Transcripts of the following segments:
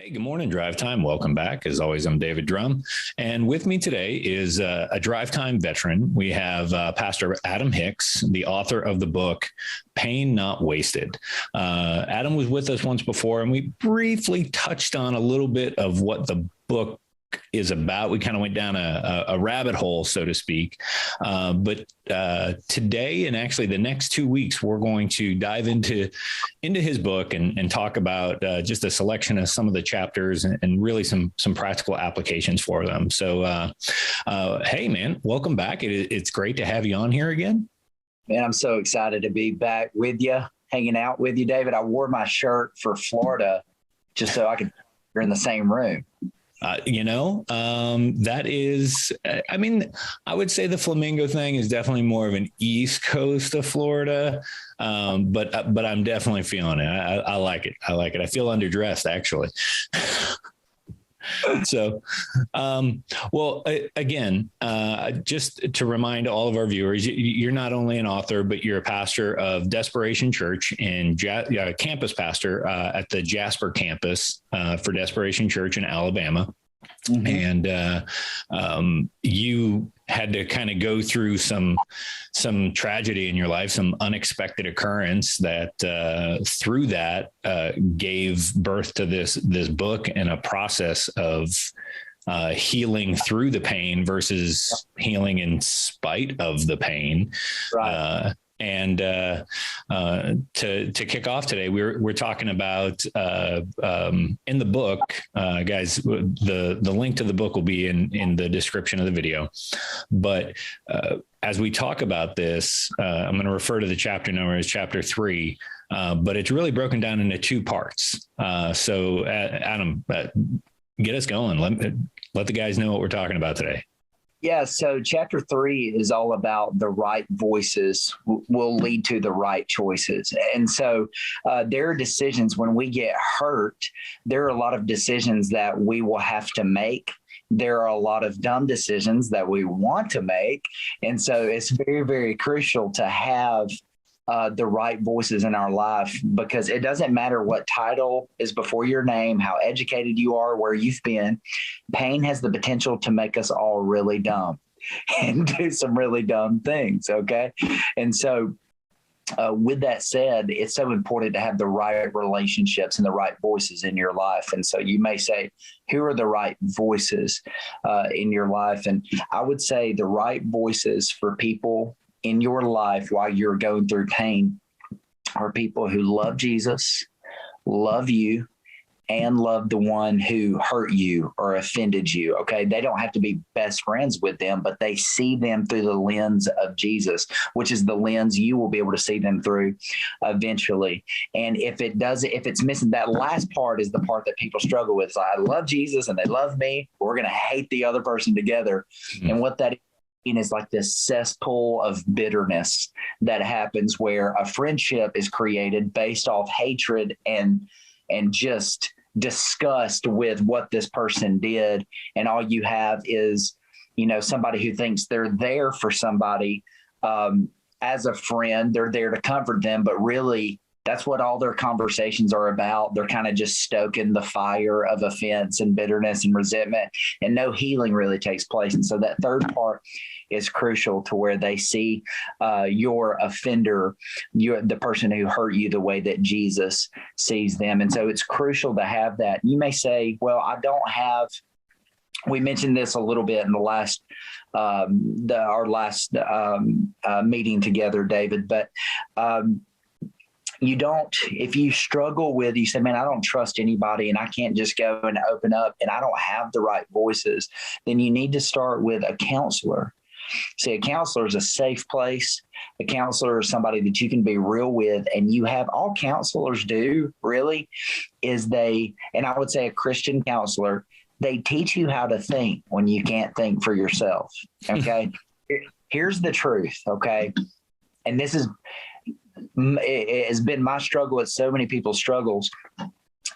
Hey, good morning, Drivetime. Welcome back. As always, I'm David Drum. And with me today is a Drivetime veteran. We have Pastor Adam Hicks, the author of the book, Pain Not Wasted. Adam was with us once before, and we briefly touched on a little bit of what the book is about. We kind of went down a rabbit hole, so to speak. But today, and actually the next 2 weeks, we're going to dive into his book and talk about just a selection of some of the chapters and really some practical applications for them. So, hey, man, welcome back. It's great to have you on here again. Man, I'm so excited to be back with you, hanging out with you, David. I wore my shirt for Florida just so I could be in the same room. That is, I would say the flamingo thing is definitely more of an East Coast of Florida. But I'm definitely feeling it. I like it. I feel underdressed, actually. So, again, just to remind all of our viewers, you're not only an author, but you're a pastor of Desperation Church and campus pastor at the Jasper campus for Desperation Church in Alabama. Mm-hmm. And you had to kind of go through some tragedy in your life, some unexpected occurrence that through that gave birth to this book and a process of healing through the pain versus healing in spite of the pain. Right. And to kick off today, we're talking about in the book, guys. The link to the book will be in the description of the video. But as we talk about this, I'm going to refer to the chapter number as chapter 3. But it's really broken down into 2 parts. So Adam, get us going. Let the guys know what we're talking about today. Yeah, so chapter 3 is all about the right voices will lead to the right choices. And so there are decisions when we get hurt, there are a lot of decisions that we will have to make. There are a lot of dumb decisions that we want to make. And so it's very, very crucial to have the right voices in our life, because it doesn't matter what title is before your name, how educated you are, where you've been. Pain has the potential to make us all really dumb and do some really dumb things. Okay. And so with that said, it's so important to have the right relationships and the right voices in your life. And so you may say, who are the right voices in your life? And I would say the right voices for people in your life while you're going through pain are people who love Jesus, love you, and love the one who hurt you or offended you. Okay. They don't have to be best friends with them, but they see them through the lens of Jesus, which is the lens you will be able to see them through eventually. And if it's missing, that last part is the part that people struggle with. So I love Jesus and they love me. We're going to hate the other person together. Mm-hmm. And what that is like this cesspool of bitterness that happens where a friendship is created based off hatred and just disgust with what this person did. And all you have is, somebody who thinks they're there for somebody as a friend. They're there to comfort them, but really that's what all their conversations are about. They're kind of just stoking the fire of offense and bitterness and resentment, and no healing really takes place. And so that third part is crucial to where they see your offender, the person who hurt you, the way that Jesus sees them. And so it's crucial to have that. You may say, well, I don't have. We mentioned this a little bit in the last our last meeting together, David, but if you struggle with, you say, man, I don't trust anybody and I can't just go and open up and I don't have the right voices, then you need to start with a counselor. See, a counselor is a safe place. A counselor is somebody that you can be real with, and you have all counselors do really is and I would say a Christian counselor, they teach you how to think when you can't think for yourself. Okay. Here's the truth. Okay. And it has been my struggle. It's so many people's struggles,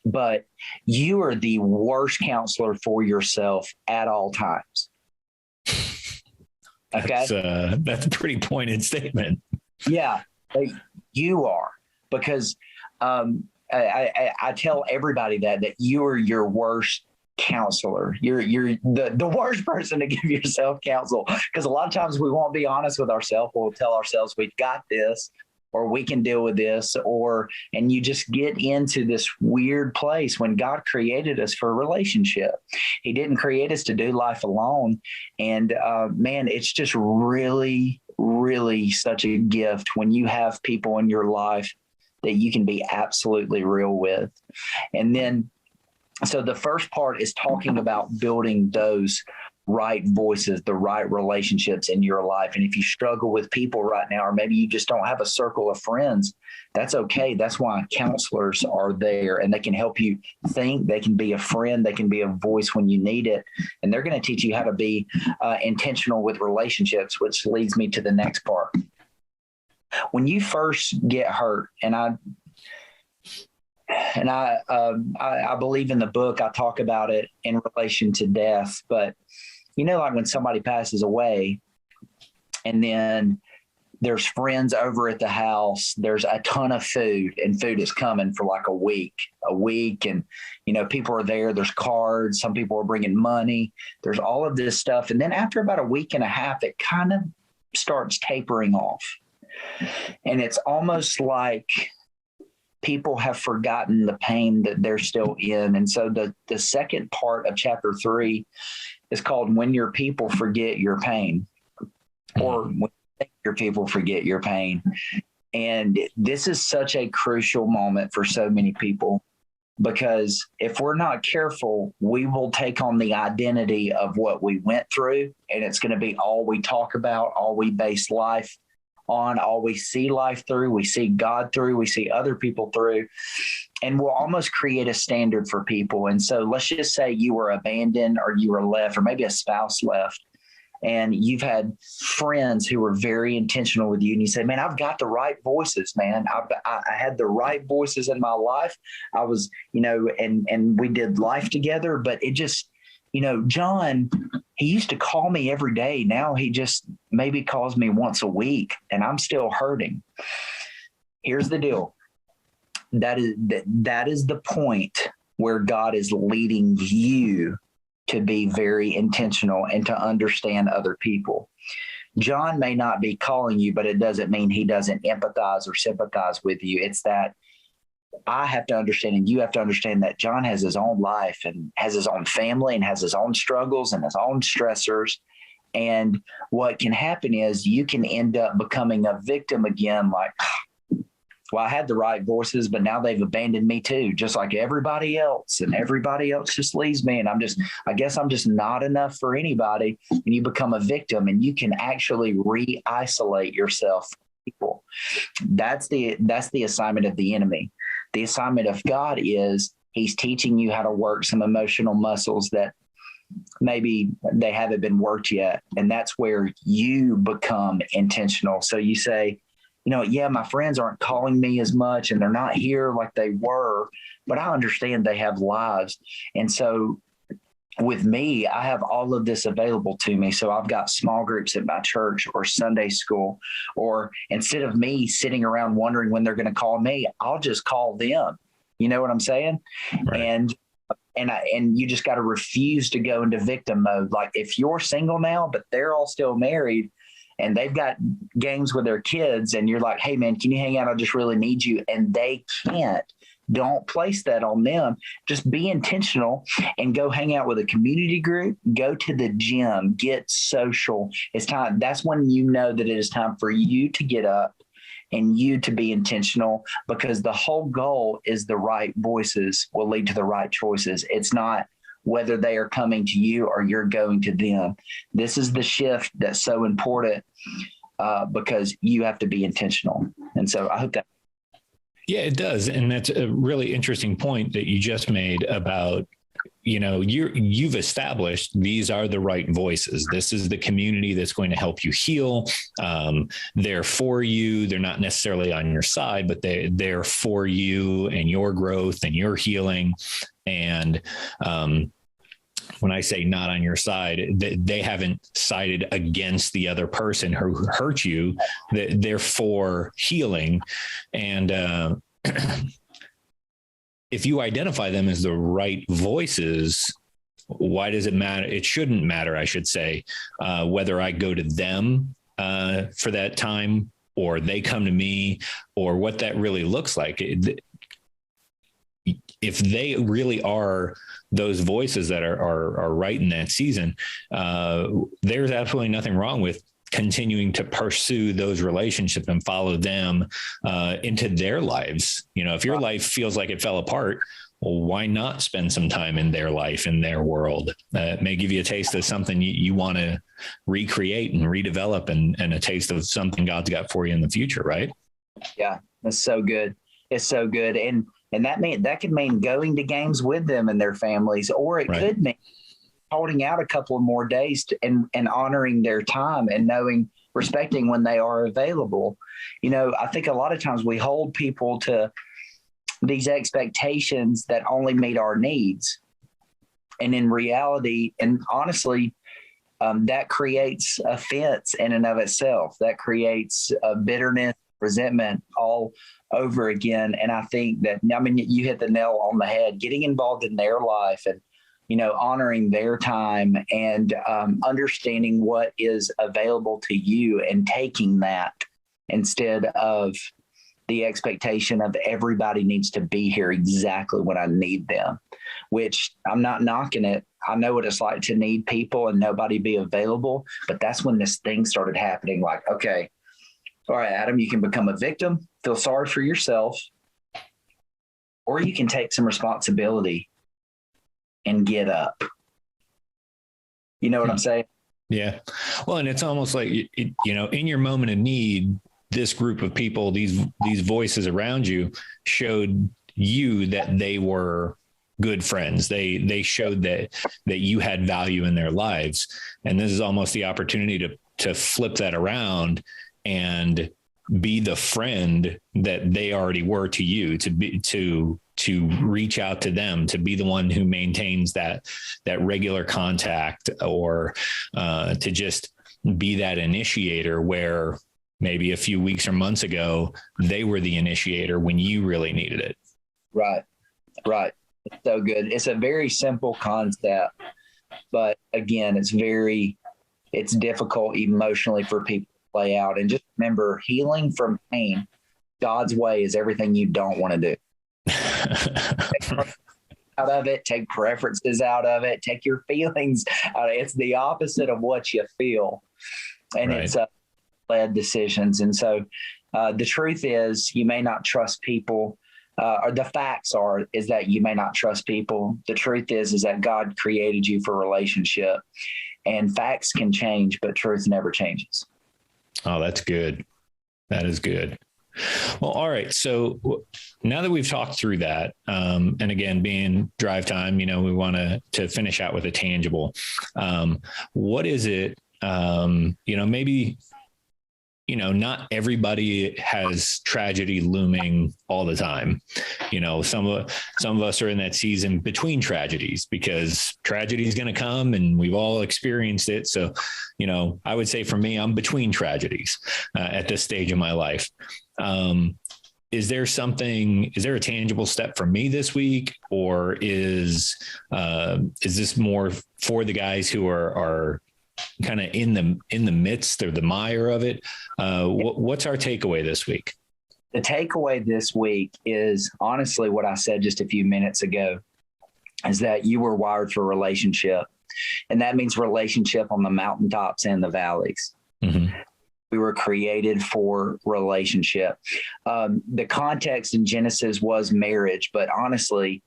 but you are the worst counselor for yourself at all times. Okay. That's a pretty pointed statement. Yeah, you are, because I tell everybody that you are your worst counselor. You're the worst person to give yourself counsel, because a lot of times we won't be honest with ourselves. We'll tell ourselves we've got this, or we can deal with this, and you just get into this weird place when God created us for a relationship. He didn't create us to do life alone. And man, it's just really, really such a gift when you have people in your life that you can be absolutely real with. And then, so the first part is talking about building those right voices, the right relationships in your life. And if you struggle with people right now, or maybe you just don't have a circle of friends, that's okay. That's why counselors are there, and they can help you think. They can be a friend. They can be a voice when you need it. And they're going to teach you how to be intentional with relationships, which leads me to the next part. When you first get hurt, and I believe in the book, I talk about it in relation to death, but like when somebody passes away and then there's friends over at the house, there's a ton of food, and food is coming for like a week. And, people are there, there's cards, some people are bringing money, there's all of this stuff. And then after about a week and a half, it kind of starts tapering off. And it's almost like people have forgotten the pain that they're still in. And so the second part of chapter 3 is called When Your People Forget Your Pain, or When Your People Forget Your Pain. And this is such a crucial moment for so many people, because if we're not careful, we will take on the identity of what we went through, and it's going to be all we talk about, all we base life on, all we see life through, we see God through, we see other people through, and we'll almost create a standard for people. And so let's just say you were abandoned, or you were left, or maybe a spouse left, and you've had friends who were very intentional with you, and you say, man, I've got the right voices, man. I had the right voices in my life. I was, and we did life together, but it just, John, he used to call me every day. Now he just maybe calls me once a week, and I'm still hurting. Here's the deal. That is the point where God is leading you to be very intentional and to understand other people. John may not be calling you, but it doesn't mean he doesn't empathize or sympathize with you. It's that I have to understand, and you have to understand, that John has his own life and has his own family and has his own struggles and his own stressors. And what can happen is you can end up becoming a victim again, like, well, I had the right voices, but now they've abandoned me too, just like everybody else, and everybody else just leaves me. And I guess I'm just not enough for anybody. And you become a victim, and you can actually re-isolate yourself from people. That's the assignment of the enemy. The assignment of God is he's teaching you how to work some emotional muscles that maybe they haven't been worked yet. And that's where you become intentional. So you say, yeah, my friends aren't calling me as much, and they're not here like they were, but I understand they have lives. And so with me, I have all of this available to me. So I've got small groups at my church or Sunday school, or instead of me sitting around wondering when they're going to call me, I'll just call them. You know what I'm saying? Right. And you just got to refuse to go into victim mode. Like if you're single now, but they're all still married, and they've got games with their kids, and you're like, hey man, can you hang out? I just really need you. And they can't. Don't place that on them. Just be intentional and go hang out with a community group, go to the gym, get social. It's time. That's when you know that it is time for you to get up and you to be intentional, because the whole goal is the right voices will lead to the right choices. It's not whether they are coming to you or you're going to them. This is the shift that's so important because you have to be intentional. And so I hope that. Yeah, it does. And that's a really interesting point that you just made about, you've established these are the right voices. This is the community that's going to help you heal. They're for you. They're not necessarily on your side, but they're for you and your growth and your healing. And when I say not on your side, they haven't sided against the other person who hurt you. They're for healing. And if you identify them as the right voices, why does it matter? It shouldn't matter, I should say, whether I go to them for that time or they come to me, or what that really looks like. If they really are those voices that are right in that season, there's absolutely nothing wrong with continuing to pursue those relationships and follow them into their lives. If your life feels like it fell apart, well, why not spend some time in their life, in their world? It may give you a taste of something you want to recreate and redevelop, and a taste of something God's got for you in the future, right? Yeah, that's so good. It's so good. And that could mean going to games with them and their families, or it could mean holding out a couple of more days and honoring their time and respecting when they are available. I think a lot of times we hold people to these expectations that only meet our needs. And in reality, and honestly, that creates offense in and of itself. That creates bitterness, resentment all over again. And I think that, you hit the nail on the head. Getting involved in their life and, honoring their time and understanding what is available to you and taking that instead of the expectation of everybody needs to be here exactly when I need them, which I'm not knocking it. I know what it's like to need people and nobody be available, but that's when this thing started happening. Like, okay, all right, Adam, you can become a victim, feel sorry for yourself, or you can take some responsibility and get up. You know what I'm saying? Yeah. Well, and it's almost like, in your moment of need, this group of people, these voices around you showed you that they were good friends. They showed that you had value in their lives. And this is almost the opportunity to flip that around and be the friend that they already were to you, to reach out to them, to be the one who maintains that regular contact, or to just be that initiator where maybe a few weeks or months ago, they were the initiator when you really needed it. Right. It's so good. It's a very simple concept, but again, it's difficult emotionally for people to play out. And just remember, healing from pain, God's way, is everything you don't want to do. Out of it, take preferences out of it, take your feelings out. It's the opposite of what you feel. And it's led decisions. And so the truth is, you may not trust people, or the facts is that you may not trust people. The truth is that God created you for relationship, and facts can change, but truth never changes. Oh, that's good. That is good. Well, all right. So now that we've talked through that, and again, being drive time, we want to finish out with a tangible. What is it? Maybe, not everybody has tragedy looming all the time. Some of us are in that season between tragedies, because tragedy is going to come and we've all experienced it. So, I would say for me, I'm between tragedies at this stage of my life. Is there a tangible step for me this week, or is this more for the guys who are kind of in the midst or the mire of it? What's our takeaway this week? The takeaway this week is honestly what I said just a few minutes ago, is that you were wired for relationship. And that means relationship on the mountaintops and the valleys. Mm-hmm. We were created for relationship. The context in Genesis was marriage, but honestly,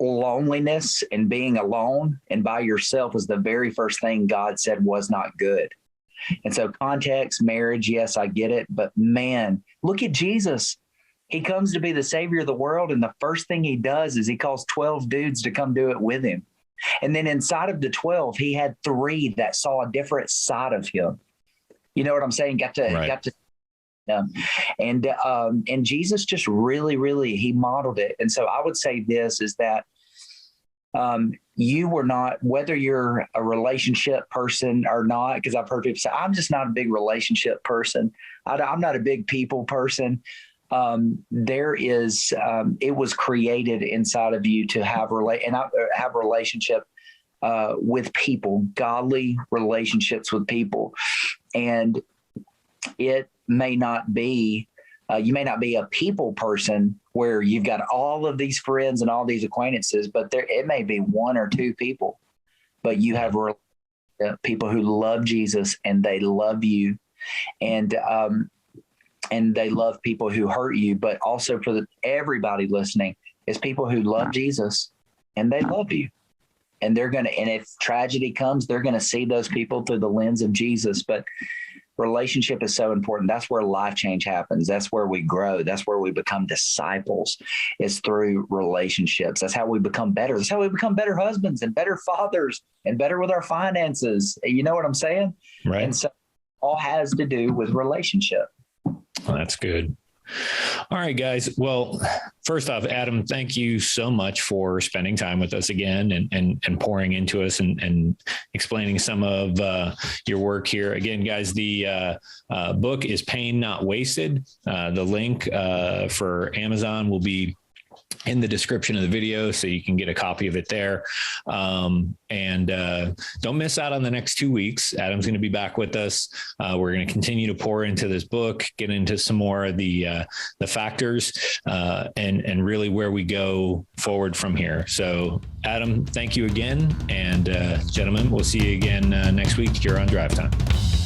loneliness and being alone and by yourself was the very first thing God said was not good. And so context, marriage, yes, I get it. But man, look at Jesus. He comes to be the savior of the world. And the first thing he does is he calls 12 dudes to come do it with him. And then inside of the 12, he had 3 that saw a different side of him. You know what I'm saying? Got to. And Jesus just really, he modeled it. And so I would say this is that you were not, whether you're a relationship person or not, because I've heard people say, I'm just not a big relationship person. I'm not a big people person. there is, it was created inside of you to have have relationship with people, godly relationships with people. And it may not be, you may not be a people person where you've got all of these friends and all these acquaintances, but it may be one or two people, but you have people who love Jesus and they love you, and they love people who hurt you. But also for everybody listening is people who love Jesus and they love you. And and if tragedy comes, they're going to see those people through the lens of Jesus. But relationship is so important. That's where life change happens. That's where we grow. That's where we become disciples, is through relationships. That's how we become better. That's how we become better husbands and better fathers and better with our finances. You know what I'm saying? Right. And so all has to do with relationship. Well, that's good. All right, guys. Well, first off, Adam, thank you so much for spending time with us again and pouring into us and explaining some of your work here. Again, guys, the book is Pain Not Wasted. The link for Amazon will be in the description of the video, so you can get a copy of it there. And don't miss out on the next 2 weeks. Adam's going to be back with us. We're going to continue to pour into this book, get into some more of the factors, and really where we go forward from here. So Adam, thank you again. And gentlemen, we'll see you again next week here on Drivetime.